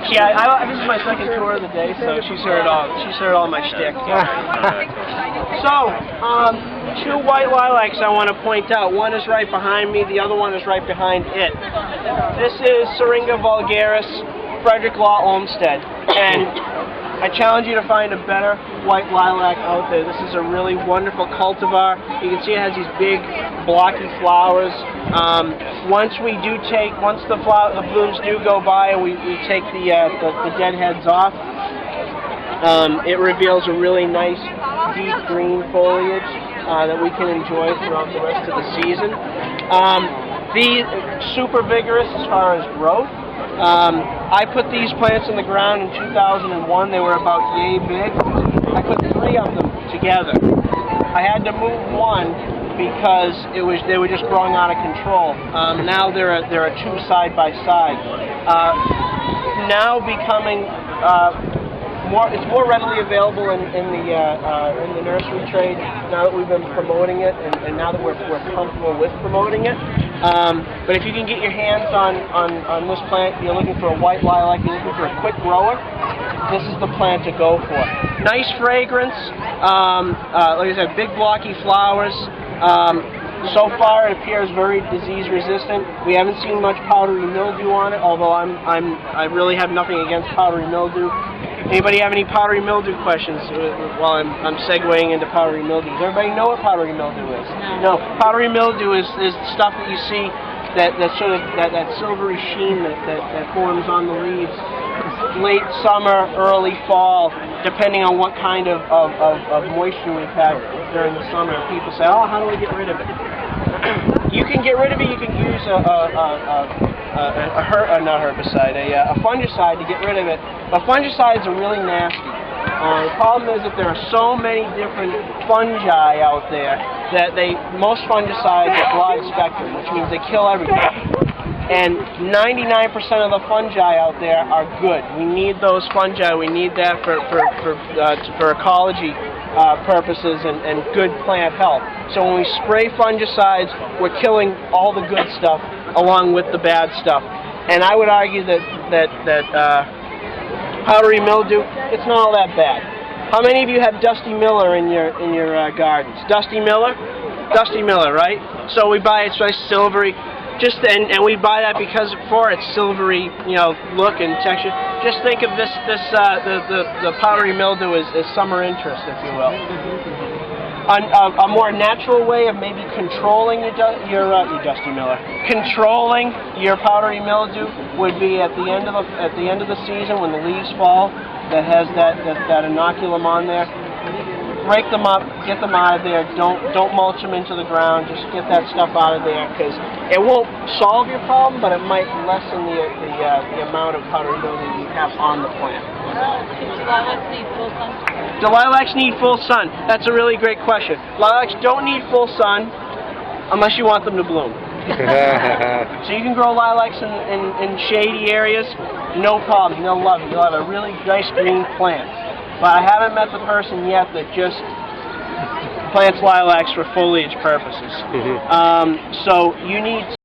Yeah, this is my second tour of the day, so she's heard all my shtick. So, two white lilacs I want to point out. One is right behind me, the other one is right behind it. This is Syringa vulgaris, Frederick Law Olmsted, and I challenge you to find a better white lilac out there. This is a really wonderful cultivar. You can see it has these big, blocky flowers. Once the blooms do go by and we take the dead heads off, it reveals a really nice, deep green foliage that we can enjoy throughout the rest of the season. These super vigorous as far as growth. I put these plants in the ground in 2001. They were about yay big. I put 3 of them together. I had to move one because they were just growing out of control. Now there are 2 side by side. Now becoming it's more readily available in the nursery trade now that we've been promoting it, and now that we're comfortable with promoting it. But if you can get your hands on this plant, you're looking for a white lilac, you're looking for a quick grower, this is the plant to go for. Nice fragrance, like I said, big blocky flowers. So far it appears very disease resistant. We haven't seen much powdery mildew on it, although I really have nothing against powdery mildew. Anybody have any powdery mildew questions while I'm segueing into powdery mildew? Does everybody know what powdery mildew is? No. Powdery mildew is stuff that you see that silvery sheen that forms on the leaves late summer, early fall, depending on what kind of moisture we've had during the summer. People say, oh, how do we get rid of it? You can get rid of it. You can use a fungicide to get rid of it. But fungicides are really nasty. The problem is that there are so many different fungi out there that most fungicides are broad spectrum, which means they kill everything. And 99% of the fungi out there are good. We need those fungi. We need that for ecology purposes and good plant health. So when we spray fungicides, we're killing all the good stuff along with the bad stuff. And I would argue that powdery mildew, it's not all that bad. How many of you have Dusty Miller in your gardens? Dusty Miller? Dusty Miller, right? So we buy it's nice silvery. And we buy that because for its silvery, look and texture. Just think of the powdery mildew as summer interest, if you will. A more natural way of maybe controlling your Dusty Miller, controlling your powdery mildew would be at the end of the season when the leaves fall. That has that inoculum on there. Break them up, get them out of there. Don't mulch them into the ground. Just get that stuff out of there because it won't solve your problem, but it might lessen the amount of powdery mildew you have on the plant. Do lilacs need full sun? Do lilacs need full sun? That's a really great question. Lilacs don't need full sun unless you want them to bloom. So you can grow lilacs in shady areas, no problem. You'll love it. You'll have a really nice green plant. But I haven't met the person yet that just plants lilacs for foliage purposes. So you need